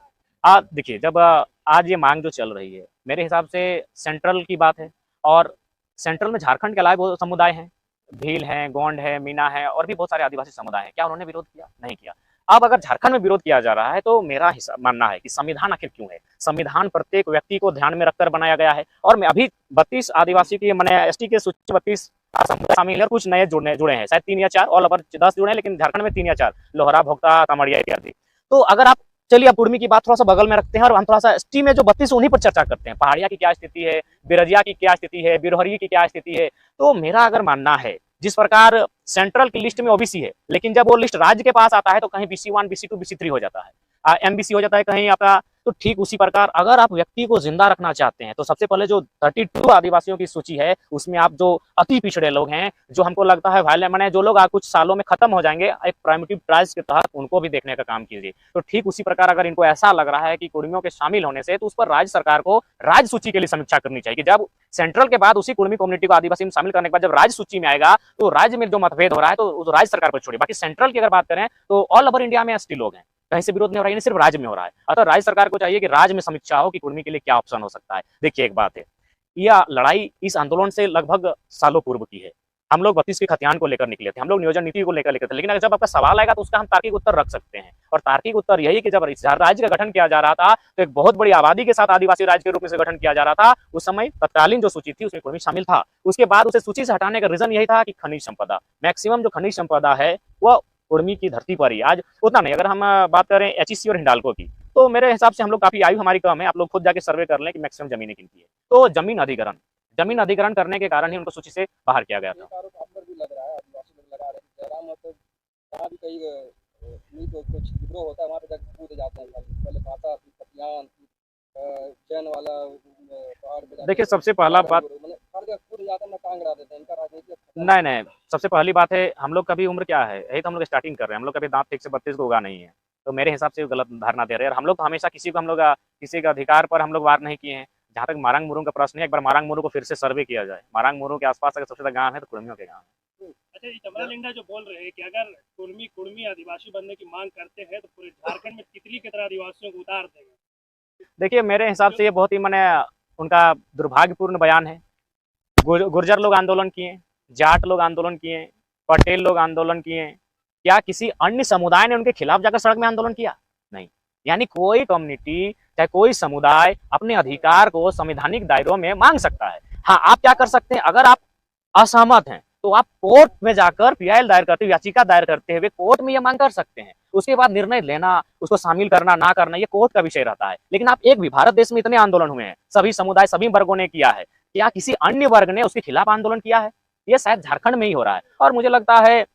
देखिए जब आज ये मांग जो चल रही है, मेरे हिसाब से सेंट्रल की बात है और सेंट्रल में झारखंड के अलावा बहुत समुदाय हैं, भील हैं, गोंड है, मीना है और भी बहुत सारे आदिवासी समुदाय हैं। क्या उन्होंने विरोध किया? नहीं किया। अब अगर झारखंड में विरोध किया जा रहा है तो मेरा मानना है कि संविधान आखिर क्यों है? संविधान प्रत्येक व्यक्ति को ध्यान में रखकर बनाया गया है और मैं अभी 32 आदिवासी की, मैंने एसटी के सूची 32 शामिल है और कुछ नए जुड़े हैं, शायद 3 या 4, ऑल ओवर 10 जुड़े हैं, लेकिन झारखंड में 3 या 4, लोहरा, भोक्ता, तमड़िया इत्यादि। तो अगर आप चलिए अब कुर्मी की बात थोड़ा सा बगल में रखते हैं और हम थोड़ा सा एसटी में जो 32 उन्हीं पर चर्चा करते हैं। पहाड़िया की क्या स्थिति है, बिरजिया की क्या स्थिति है, बिरहरी की क्या स्थिति है। तो मेरा अगर मानना है, जिस प्रकार सेंट्रल की लिस्ट में ओबीसी है, लेकिन जब वो लिस्ट राज्य के पास आता है तो कहीं BC1, BC2, BC3 हो जाता है, MBC हो जाता है कहीं आपका। तो ठीक उसी प्रकार अगर आप व्यक्ति को जिंदा रखना चाहते हैं तो सबसे पहले जो 32 आदिवासियों की सूची है उसमें आप जो अति पिछड़े लोग हैं, जो हमको लगता है वायलेंट, मैंने जो लोग कुछ सालों में खत्म हो जाएंगे, एक प्राइमेटिव ट्रायल्स के तहत उनको भी देखने का काम कीजिए। तो ठीक उसी प्रकार अगर इनको ऐसा लग रहा है कि कुर्मियों के शामिल होने से, तो उस पर राज्य सरकार को राज्य सूची के लिए समीक्षा करनी चाहिए कि जब सेंट्रल के बाद उसी कुर्मी कम्युनिटी को आदिवासी में शामिल करने के बाद जब राज्य सूची में आएगा तो राज्य में जो मतभेद हो रहा है तो राज्य सरकार को छोड़िए। बाकी सेंट्रल की अगर बात करें तो ऑल ओवर इंडिया में एसटी लोग हैं, कहीं से विरोध नहीं हो रहा है, सिर्फ राज्य में हो रहा है। अतः राज्य सरकार को चाहिए कि राज्य में समीक्षा हो कि कुर्मी के लिए क्या ऑप्शन हो सकता है। देखिए एक बात है, यह लड़ाई इस आंदोलन से लगभग सालों पूर्व की है। हम लोग 32 के खतियान को लेकर निकले थे, हम लोग नियोजन नीति को लेकर निकले थे, लेकिन अगर जब आपका सवाल आएगा तो उसका हम तार्किक उत्तर रख सकते हैं। और तार्किक उत्तर यही कि जब राज्य का गठन किया जा रहा था तो एक बहुत बड़ी आबादी के साथ आदिवासी राज्य के रूप में से गठन किया जा रहा था। उस समय तत्कालीन जो सूची थी उसमें कुर्मी शामिल था। उसके बाद उसे सूची से हटाने का रीजन यही था कि खनिज संपदा, मैक्सिमम जो खनिज संपदा है वह कुर्मी की धरती पर ही आज उतना नहीं। अगर हम बात करें HEC और हिंडाल्को की, तो मेरे हिसाब से हम लोग काफी, आयु हमारी कम है, आप लोग खुद जाके सर्वे कर लें कि मैक्सिमम जमीनें किनकी है। तो जमीन अधिग्रहण करने के कारण ही उनको सूची से बाहर किया गया था। भी लग रहा है, आदिवासी लोग लगा रहे हैं जयराम, मतलब जहाँ भी कहीं कुछ विद्रोह होता है वहाँ पे जाकर कूद जाते हैं, पहले भाषा, खतियान, जैन वाला पहाड़। देखिए सबसे पहला बात, कूद जाते हैं, टांग देते हैं, इनका राजनीति नहीं, सबसे पहली बात है हम लोग कभी उम्र क्या है, यही तो हम लोग स्टार्टिंग कर रहे हैं, हम लोग कभी दांत ठीक से 32 को उगा नहीं है। तो मेरे हिसाब से गलत धारणा दे रहे हैं। और हम लोग तो हमेशा किसी के अधिकार पर हम लोग वार नहीं किए हैं। जहाँ तक मारंग मुरुंग का प्रश्न है, एक बार मारंग मुरुंग को फिर से सर्वे किया जाए। मारंग मुरुंग के आसपास अगर सबसे ज्यादा गांव है तो कुर्मियों के गांव है। अच्छा, ये चमरा लिंडा जो बोल रहे हैं कि अगर कुर्मी आदिवासी बनने की मांग करते हैं तो पूरे झारखंड में तितली की तरह आदिवासियों को उतार देंगे। देखिए मेरे हिसाब से ये बहुत ही उनका दुर्भाग्यपूर्ण बयान है। गुर्जर लोग आंदोलन किए, जाट लोग आंदोलन किए, पटेल लोग आंदोलन किए, क्या किसी अन्य समुदाय ने उनके खिलाफ जाकर सड़क में आंदोलन किया? नहीं। यानी कोई कम्युनिटी, चाहे कोई समुदाय अपने अधिकार को संवैधानिक दायरों में मांग सकता है। हाँ, आप क्या कर सकते हैं, अगर आप असहमत हैं तो आप कोर्ट में जाकर PIL दायर करते हुए, याचिका दायर करते हुए कोर्ट में ये मांग कर सकते हैं। उसके बाद निर्णय लेना, उसको शामिल करना ना करना, ये कोर्ट का विषय रहता है। लेकिन आप एक भी, भारत देश में इतने आंदोलन हुए हैं, सभी समुदाय, सभी वर्गों ने किया है, क्या किसी अन्य वर्ग ने उसके खिलाफ आंदोलन किया है? ये शायद झारखंड में ही हो रहा है। और मुझे लगता है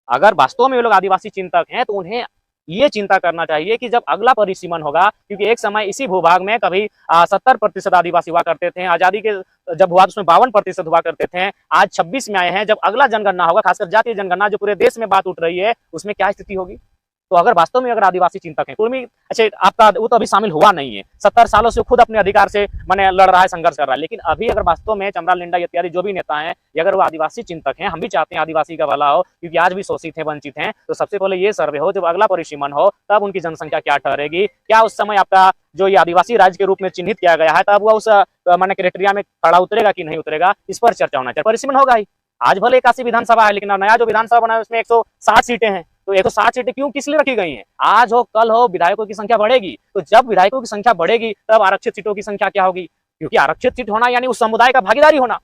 अगर वास्तव में ये लोग आदिवासी चिंतक हैं तो उन्हें ये चिंता करना चाहिए कि जब अगला परिसीमन होगा, क्योंकि एक समय इसी भूभाग में कभी 70% आदिवासी हुआ करते थे, आजादी के जब हुआ तो उसमें 52% हुआ करते थे, आज 26 में आए हैं। जब अगला जनगणना होगा, खासकर जातीय जनगणना जो पूरे देश में बात उठ रही है, उसमें क्या स्थिति होगी। तो अगर वास्तव में अगर आदिवासी चिंतक हैं, कुर्मी अच्छा आपका वो तो अभी शामिल हुआ नहीं है, 70 सालों से खुद अपने अधिकार से मैंने लड़ रहा है, संघर्ष कर रहा है, लेकिन अभी अगर वास्तव में चमरा लिंडा इत्यादि जो भी नेता हैं, अगर वो आदिवासी चिंतक हैं, हम भी चाहते हैं आदिवासी का भला हो, क्योंकि आज भी शोषित हैं, वंचित हैं, तो सबसे पहले ये सर्वे हो, जब अगला परिसीमन हो तब उनकी जनसंख्या क्या ठहरेगी, क्या उस समय आपका जो ये आदिवासी राज्य के रूप में चिन्हित किया गया है तब वह उस मैंने क्राइटेरिया में खड़ा उतरेगा कि नहीं उतरेगा, इस पर चर्चा होना चाहिए। परिसीमन होगा ही। आज भले 81 विधानसभा है, लेकिन नया जो विधानसभा बना है उसमें 160 सीटें हैं, तो 160 सीटें क्यों किस लिए रखी गई हैं। आज हो कल हो विधायकों की संख्या बढ़ेगी, तो जब विधायकों की संख्या बढ़ेगी तब आरक्षित सीटों की संख्या क्या होगी, क्योंकि आरक्षित सीट होना यानी उस समुदाय का भागीदारी होना।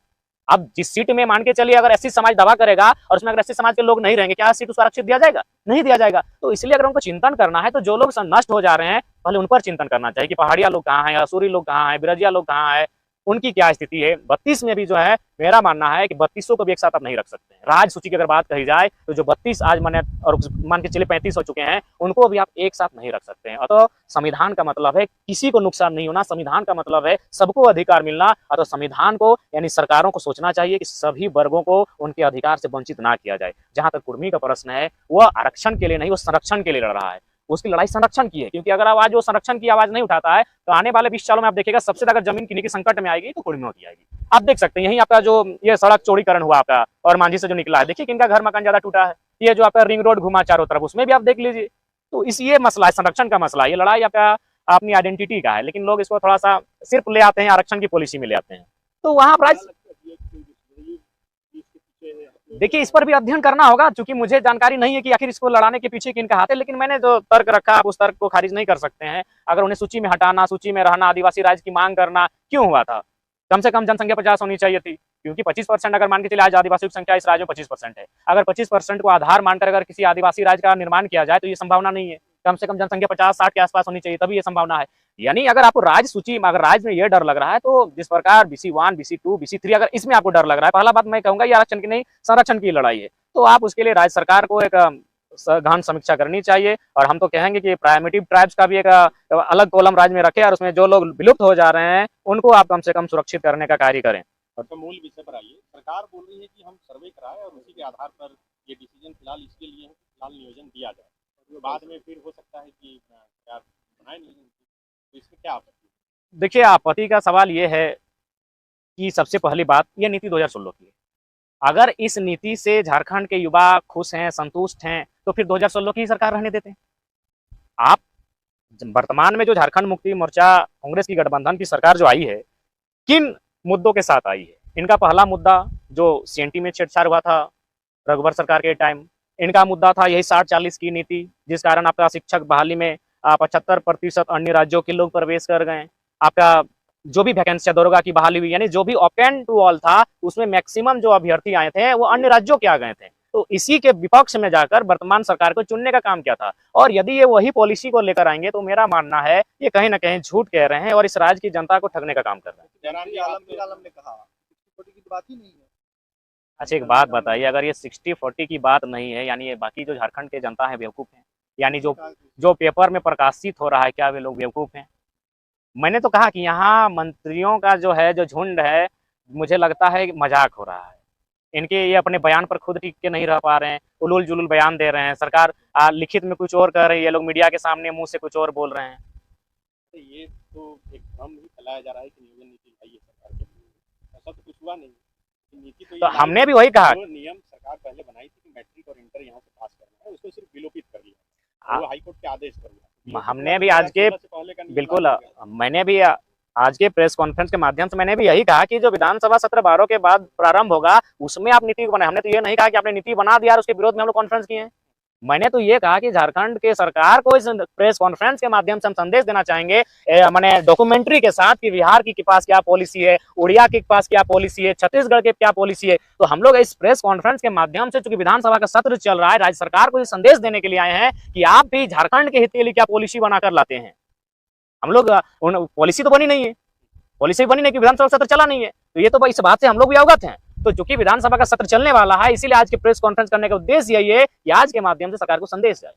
अब जिस सीट में मान के चलिए अगर एससी समाज दवा करेगा और उसमें अगर एससी समाज के लोग नहीं रहेंगे, क्या सीट उसको आरक्षित दिया जाएगा, नहीं दिया जाएगा। तो इसलिए अगर उनको चिंतन करना है तो जो लोग नष्ट हो जा रहे हैं पहले उन पर चिंतन करना चाहिए कि पहाड़िया लोग कहाँ हैं, असूरी लोग कहाँ हैं, बिरजिया लोग कहाँ हैं, उनकी क्या स्थिति है। 32 में भी जो है मेरा मानना है कि 3200 को भी एक साथ आप नहीं रख सकते हैं। राज सूची की अगर बात कही जाए तो जो 32 आज माने और मान के चलिए 35 हो चुके हैं, उनको भी आप एक साथ नहीं रख सकते हैं। अतः संविधान का मतलब है किसी को नुकसान नहीं होना, संविधान का मतलब है सबको अधिकार मिलना। अतः संविधान को यानी सरकारों को सोचना चाहिए कि सभी वर्गों को उनके अधिकार से वंचित ना किया जाए। जहां तक कुर्मी का प्रश्न है, वह आरक्षण के लिए नहीं, वो संरक्षण के लिए लड़ रहा है। उसकी लड़ाई संरक्षण की है, क्योंकि अगर आज वो संरक्षण की आवाज नहीं उठाता है तो आने वाले 20 सालों में आप देखिएगा सबसे ज्यादा जमीन किन्हीं की संकट में आएगी तो कुर्मियों की आएगी। आप देख सकते हैं यही आपका जो ये सड़क चौड़ीकरण हुआ आपका और मांझी से जो निकला है, देखिए किनका घर मकान ज्यादा टूटा है। ये जो आपका रिंग रोड घुमा चारों तरफ, उसमें भी आप देख लीजिए। तो इस ये मसला है, संरक्षण का मसला है, ये लड़ाई आपका अपनी आइडेंटिटी का है, लेकिन लोग इसको थोड़ा सा सिर्फ ले आते हैं, आरक्षण की पॉलिसी में ले आते हैं। तो वहां पर देखिए इस पर भी अध्ययन करना होगा, क्योंकि मुझे जानकारी नहीं है कि आखिर इसको लड़ाने के पीछे किनका हाथ है, लेकिन मैंने जो तर्क रखा आप उस तर्क को खारिज नहीं कर सकते हैं। अगर उन्हें सूची में हटाना, सूची में रहना, आदिवासी राज्य की मांग करना क्यों हुआ था। कम से कम जनसंख्या 50 होनी चाहिए थी, क्योंकि 25% अगर मान के चलिए आज आदिवासियों की संख्या इस राज्य में 25% है। अगर 25% को आधार मानकर अगर किसी आदिवासी राज्य का निर्माण किया जाए तो ये संभावना नहीं है। कम से कम जनसंख्या 50-60 के आसपास होनी चाहिए, तभी ये संभावना है। यानी अगर आपको राज्य सूची में अगर राज्य में ये डर लग रहा है तो जिस प्रकार BC1, BC2, BC3 अगर इसमें आपको डर लग रहा है, पहला बात मैं कहूंगा ये आरक्षण की नहीं संरक्षण की लड़ाई है। तो आप उसके लिए राज्य सरकार को एक गहन समीक्षा करनी चाहिए। और हम तो कहेंगे कि प्राइमेटिव ट्राइब्स का भी एक अलग कॉलम राज्य में रखे और उसमें जो लोग विलुप्त हो जा रहे हैं उनको आप कम से कम सुरक्षित करने का कार्य करें। और तो मूल विषय पर आइए, सरकार बोल रही है कि हम सर्वे कराएं और उसी के आधार पर ये डिसीजन फिलहाल इसके लिए है, फिलहाल नियोजन दिया जाए, तो बाद में फिर हो सकता है कि सरकार बनाए नियोजन, तो इसमें क्या आपत्ति? देखिए आपत्ति का सवाल ये है कि सबसे पहली बात ये नीति 2016 की है। अगर इस नीति से झारखंड के युवा खुश हैं, संतुष्ट हैं, तो फिर 2016 की सरकार रहने देते हैं। आप वर्तमान में जो झारखंड मुक्ति मोर्चा कांग्रेस की गठबंधन की सरकार जो आई है, किन मुद्दों के साथ आई है। इनका पहला मुद्दा जो CNT में छेड़छाड़ हुआ था रघुवर सरकार के टाइम, इनका मुद्दा था यही 60-40 की नीति, जिस कारण आपका शिक्षक बहाली में 75% अन्य राज्यों के लोग प्रवेश कर गए। आपका जो भी वैकेंसी दरोगा की बहाली हुई, यानी जो भी ओपन टू ऑल था उसमें मैक्सिमम जो अभ्यर्थी आए थे वो अन्य राज्यों के आ गए थे। तो इसी के विपक्ष में जाकर वर्तमान सरकार को चुनने का काम किया था। और यदि ये वही पॉलिसी को लेकर आएंगे तो मेरा मानना है ये कहीं ना कहीं झूठ कह रहे हैं और इस राज्य की जनता को ठगने का काम कर रहे हैं। जयराम ने कहा 60-40 की बात ही नहीं है। अच्छा एक बात बताइए, अगर ये 60-40 की बात नहीं है, यानी ये बाकी जो झारखंड के जनता है बेवकूफ़ हैं, यानी जो पेपर में प्रकाशित हो रहा है, क्या वे लोग बेवकूफ़ हैं। मैंने तो कहा कि यहाँ मंत्रियों का जो है जो झुंड है, मुझे लगता है मजाक हो रहा है। इनके ये अपने बयान पर खुद टिक के नहीं रह पा रहे हैं, उलूल जुलूल बयान दे रहे हैं। सरकार लिखित में कुछ और कर रही है, ये लोग मीडिया के सामने मुंह से कुछ और बोल रहे हैं। ये तो एक भ्रम ही फैलाया जा रहा है कि नियोजन नीति लाई है सरकार के लिए, ऐसा तो कुछ हुआ नहीं। नीति तो हमने भी वही कहा, नियम सरकार पहले बनाई थी कि मैट्रिक और इंटर यहाँ से पास करना है, उसको सिर्फ विलोपित कर लिया, वो हाईकोर्ट के आदेश पर हुआ। हमने भी आज के बिल्कुल मैंने भी आज के प्रेस कॉन्फ्रेंस के माध्यम से मैंने भी यही कहा कि जो विधानसभा सत्र 12 के बाद प्रारंभ होगा उसमें आप नीति बनाए। हमने तो ये नहीं कहा कि आपने नीति बना दिया और उसके विरोध में हम लोग कॉन्फ्रेंस किए हैं। मैंने तो ये कहा कि झारखंड के सरकार को इस प्रेस कॉन्फ्रेंस के माध्यम से हम संदेश देना चाहेंगे, मैंने डॉक्यूमेंट्री के साथ कि बिहार के पास क्या पॉलिसी है, उड़िया के पास क्या पॉलिसी है, छत्तीसगढ़ के क्या पॉलिसी है। तो हम लोग इस प्रेस कॉन्फ्रेंस के माध्यम से, चूंकि विधानसभा का सत्र चल रहा है, राज्य सरकार को ये संदेश देने के लिए आए हैं कि आप भी झारखंड के हित के लिए क्या पॉलिसी बनाकर लाते हैं। हम लोग पॉलिसी तो बनी नहीं है, पॉलिसी बनी नहीं कि विधानसभा सत्र चला नहीं है, तो ये तो इस बात से हम लोग भी अवगत हैं। तो चूंकि विधानसभा का सत्र चलने वाला है, इसीलिए आज के प्रेस कॉन्फ्रेंस करने का उद्देश्य यही है कि आज के माध्यम से सरकार को संदेश जाए।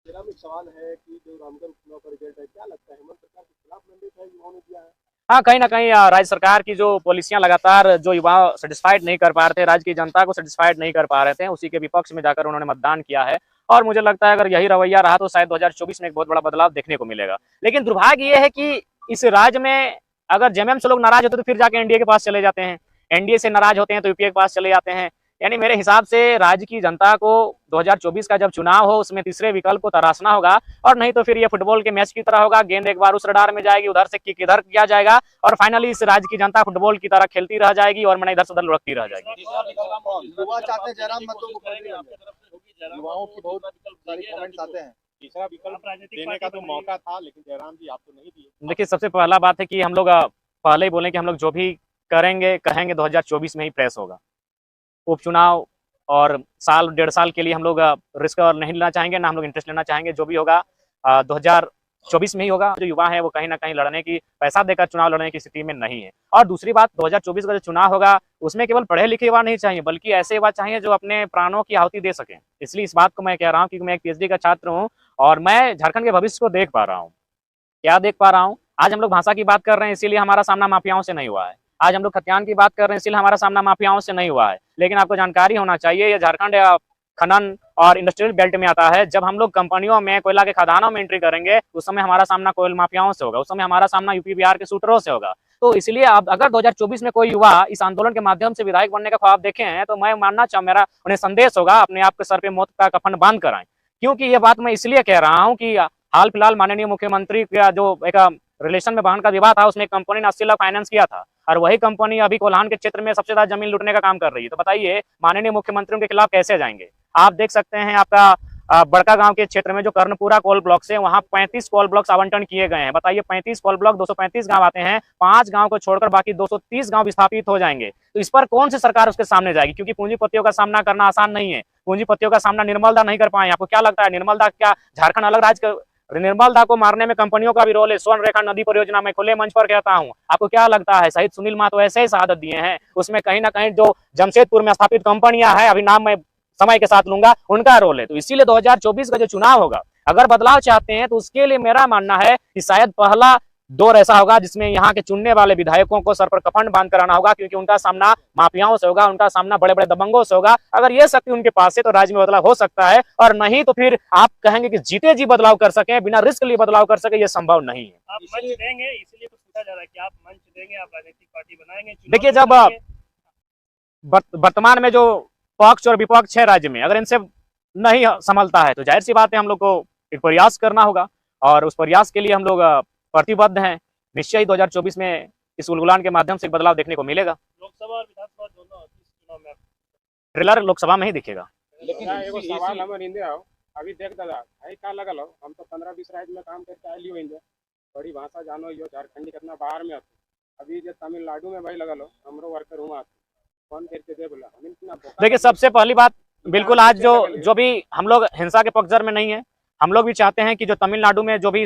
मेरा भी सवाल है कि जो रामगढ़ उपचुनाव का रिजल्ट है, क्या लगता है हेमंत सरकार के खिलाफ मैंडेट है युवाओं ने दिया है? हाँ, कहीं ना कहीं राज्य सरकार की जो पॉलिसियां लगातार जो युवा सेटिस्फाइड नहीं कर पा रहे थे, राज्य की जनता को सेटिस्फाइड नहीं कर पा रहे थे, उसी के विपक्ष में जाकर उन्होंने मतदान किया है। और मुझे लगता है अगर यही रवैया रहा तो शायद 2024 में एक बहुत बड़ा बदलाव देखने को मिलेगा। लेकिन दुर्भाग्य ये है कि इस राज्य में अगर जेएमएम से लोग नाराज होते तो फिर जाके एनडीए के पास चले जाते हैं, एनडीए से नाराज होते हैं तो यूपीए के पास चले जाते हैं। यानी मेरे हिसाब से राज्य की जनता को 2024 का जब चुनाव हो उसमें तीसरे विकल्प को तराशना होगा, और नहीं तो फिर ये फुटबॉल के मैच की तरह होगा, गेंद एक बार उस रडार में जाएगी, उधर से किक इधर किया जाएगा और फाइनली इस राज्य की जनता फुटबॉल की तरह खेलती रह जाएगी और मैंने इधर से उधर लुढ़कती रह जाएगी। युवा चाहते हैं जयराम मतो मुख्यमंत्री बन जाए। युवाओं की बहुत सारे कमेंट्स आते हैं। तीसरा विकल्प देने का तो मौका था, लेकिन जयराम जी आप तो नहीं दिए। देखिए, सबसे पहला बात है कि हम लोग पहले ही बोले कि हम लोग जो भी करेंगे कहेंगे 2024 में ही प्रेस होगा। उपचुनाव और साल 1.5 साल के लिए हम लोग रिस्क नहीं लेना चाहेंगे, ना हम लोग इंटरेस्ट लेना चाहेंगे। जो भी होगा 2024 में ही होगा। जो युवा है वो कहीं ना कहीं लड़ने की, पैसा देकर चुनाव लड़ने की स्थिति में नहीं है। और दूसरी बात, 2024 का जो चुनाव होगा उसमें केवल पढ़े लिखे युवा नहीं चाहिए, बल्कि ऐसे युवा चाहिए जो अपने प्राणों की आहुति दे सकें। इसलिए इस बात को मैं कह रहा हूँ क्योंकि मैं एक पीएचडी का छात्र हूँ और मैं झारखंड के भविष्य को देख पा रहा हूँ। क्या देख पा रहा हूँ? आज हम लोग भाषा की बात कर रहे हैं, इसीलिए हमारा सामना माफियाओं से नहीं हुआ है। आज हम लोग खतियान की बात कर रहे हैं, इसलिए हमारा सामना माफियाओं से नहीं हुआ है। लेकिन आपको जानकारी होना चाहिए, ये झारखंड खनन और इंडस्ट्रियल बेल्ट में आता है। जब हम लोग कंपनियों में, कोयला के खदानों में एंट्री करेंगे, उस समय हमारा सामना कोयल माफियाओं से होगा, उस समय हमारा सामना यूपी बिहार के शूटरों से होगा। तो इसलिए अब अगर 2024 में कोई युवा इस आंदोलन के माध्यम से विधायक बनने का ख्वाब देखे हैं, तो मैं मानना चाहूँ, मेरा उन्हें संदेश होगा, अपने आप के सर पे मौत का कफन बांध कर आए। क्योंकि ये बात मैं इसलिए कह रहा हूँ कि हाल फिलहाल माननीय मुख्यमंत्री का जो एक रिलेशन में बहन का विवाह था, उसमें कंपनी ने 80 लाख फाइनेंस किया था और वही कंपनी अभी कोल्हान के क्षेत्र में सबसे ज्यादा जमीन लूटने का काम कर रही है। तो बताइए माननीय मुख्यमंत्री के खिलाफ कैसे जाएंगे? आप देख सकते हैं आपका बड़का गांव के क्षेत्र में जो कर्णपुरा कोल ब्लॉक से, वहां 35 कोल ब्लॉक्स आवंटन किए गए हैं। बताइए 35 कोल ब्लॉक, 235 गांव आते हैं, 5 गांव को छोड़कर बाकी 230 गांव विस्थापित हो जाएंगे। तो इस पर कौन सी सरकार उसके सामने जाएगी? क्योंकि पूंजीपतियों का सामना करना आसान नहीं है। पूंजीपतियों का सामना निर्मल दा नहीं कर पाए। आपको क्या लगता है निर्मल दा क्या झारखंड अलग राज्य? निर्मल दा को मारने में कंपनियों का भी रोल है। स्वर्ण रेखा नदी परियोजना में खुले मंच पर कहता हूं, आपको क्या लगता है शहीद सुनील महतो ऐसे ही शहादत दिए हैं? उसमें कहीं ना कहीं जो जमशेदपुर में स्थापित कंपनियां हैं, अभी नाम मैं समय के साथ लूंगा, उनका रोल है। तो इसीलिए 2024 का जो चुनाव होगा, अगर बदलाव चाहते हैं तो उसके लिए मेरा मानना है कि शायद पहला दौर ऐसा होगा जिसमें यहाँ के चुनने वाले विधायकों को सर पर कफन बांध कराना होगा, क्योंकि उनका सामना माफियाओं से होगा, उनका सामना बड़े बड़े दबंगों से होगा। अगर ये शक्ति उनके पास है तो राज्य में बदलाव हो सकता है, और नहीं तो फिर आप कहेंगे कि जीते जी बदलाव कर सके, बिना रिस्क लिए बदलाव कर सके, ये संभव नहीं है। आप मंच देंगे, इसलिए तो पूछा जा रहा है कि आप मंच देंगे, आप राजनीतिक पार्टी बनाएंगे? देखिए, जब वर्तमान में जो पक्ष और विपक्ष है राज्य में, अगर इनसे नहीं संभलता है तो जाहिर सी बात है हम लोग को एक प्रयास करना होगा, और उस प्रयास के लिए हम लोग प्रतिबद्ध हैं। निश्चय ही 2024 में इस उलगुलान के माध्यम से एक बदलाव देखने को मिलेगा। लोकसभा और विधानसभा दोनों चुनाव में ट्रेलर लोकसभा में ही दिखेगा। लेकिन एगो सवाल हमर इंदे आओ, अभी देख दादा भाई का लगल हो, हम तो 15-20 राज्य में काम करके आइलियो इंदे, बड़ी भाषा जानो यो, झारखंडी कितना बाहर में आते। अभी जो तमिलनाडु में भाई लगल हो, हमरो वर्कर हुआ फोन करके दे बोला हम इतना। देखिए, सबसे पहली बात, बिल्कुल आज जो भी हम लोग हिंसा के पक्षधर में नहीं है। हम लोग भी चाहते हैं कि जो तमिलनाडु में जो भी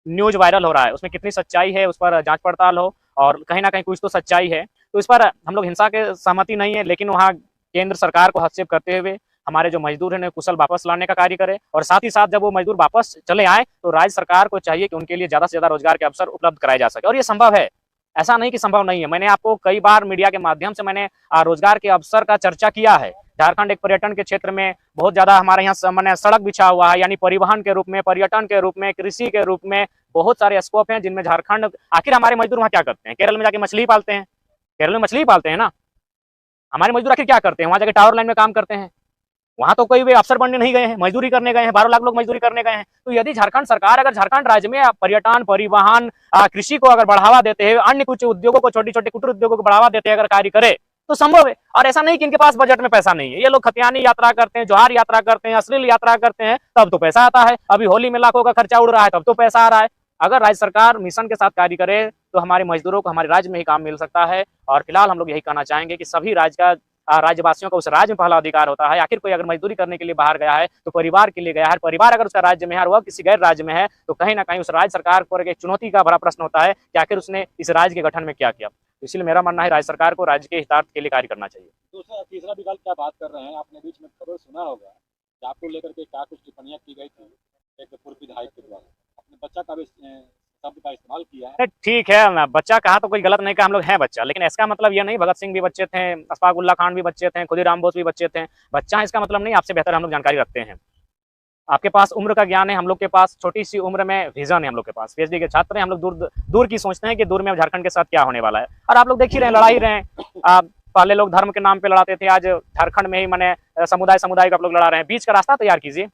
न्यूज वायरल हो रहा है उसमें कितनी सच्चाई है, उस पर जांच पड़ताल हो, और कहीं ना कहीं कुछ तो सच्चाई है। तो इस पर हम लोग हिंसा के सहमति नहीं है, लेकिन वहाँ केंद्र सरकार को हस्तक्षेप करते हुए हमारे जो मजदूर हैं कुशल वापस लाने का कार्य करे, और साथ ही साथ जब वो मजदूर वापस चले आए तो राज्य सरकार को चाहिए कि उनके लिए ज्यादा से ज्यादा रोजगार के अवसर उपलब्ध कराए जा सके। और ये संभव है, ऐसा नहीं कि संभव नहीं है। मैंने आपको कई बार मीडिया के माध्यम से मैंने रोजगार के अवसर का चर्चा किया है। झारखंड एक पर्यटन के क्षेत्र में बहुत ज्यादा हमारे यहाँ मैंने सड़क बिछा हुआ है, यानी परिवहन के रूप में, पर्यटन के रूप में, कृषि के रूप में बहुत सारे स्कोप हैं जिनमें झारखंड। आखिर हमारे मजदूर वहाँ क्या करते हैं? केरल में जाके मछली पालते हैं, केरल में मछली पालते हैं ना। हमारे मजदूर आखिर क्या करते हैं? वहाँ जाके टावर लाइन में काम करते हैं। वहां तो कोई भी अफसर बनने नहीं गए हैं, मजदूरी करने गए हैं। 12 लाख लोग मजदूरी करने गए हैं। तो यदि झारखंड सरकार अगर झारखंड राज्य में पर्यटन, परिवहन, कृषि को अगर बढ़ावा देते हैं, अन्य कुछ उद्योगों को, छोटी छोटी कुटीर उद्योगों को बढ़ावा देते हैं अगर कार्य करे, तो संभव है। और ऐसा नहीं कि इनके पास बजट में पैसा नहीं है। ये लोग खतियानी यात्रा करते हैं, जोहार यात्रा करते हैं, अश्लील यात्रा करते हैं, तब तो पैसा आता है। अभी होली में लाखों का खर्चा उड़ रहा है, तब तो पैसा आ रहा है। अगर राज्य सरकार मिशन के साथ कार्य करे तो हमारे मजदूरों को हमारे राज्य में ही काम मिल सकता है। और फिलहाल हम लोग यही कहना चाहेंगे कि सभी राज्यवासियों का उस राज्य में पहला अधिकार होता है। आखिर कोई अगर मजदूरी करने के लिए बाहर गया है तो परिवार के लिए गया है। परिवार अगर उसका राज्य में है और वह किसी गैर राज्य में है तो कहीं ना कहीं उस राज्य सरकार पर एक चुनौती का बड़ा प्रश्न होता है कि आखिर उसने इस राज्य के गठन में क्या किया। इसलिए मेरा मानना है राज्य सरकार को राज्य के हितार्थ के लिए कार्य करना चाहिए। दूसरा तीसरा विकल्प क्या बात कर रहे हैं, आपने बीच में खबर सुना होगा कि आपको लेकर के क्या कुछ टिप्पणियां की गई थी एक पूर्व विधायक के द्वारा, अपने बच्चा का भी शब्द का इस्तेमाल किया है। अरे ठीक है ना, बच्चा कहा तो कोई गलत नहीं कहा, हम लोग हैं बच्चा, लेकिन इसका मतलब ये नहीं भगत सिंह भी बच्चे थे, अशफाक उल्ला खान भी बच्चे थे, खुदीराम बोस भी बच्चे थे। बच्चा है इसका मतलब नहीं आपसे बेहतर हम लोग जानकारी रखते हैं। आपके पास उम्र का ज्ञान है, हम लोग के पास छोटी सी उम्र में विजन है, हम लोग के पास पीएचडी के छात्र हैं, हम लोग दूर दूर की सोचते हैं कि दूर में झारखंड के साथ क्या होने वाला है। और आप लोग देख ही रहे हैं, लड़ा ही रहे हैं। पहले लोग धर्म के नाम पे लड़ाते थे, आज झारखंड में ही मैंने समुदाय समुदाय को आप लोग लड़ा रहे हैं। बीच का रास्ता तैयार कीजिए।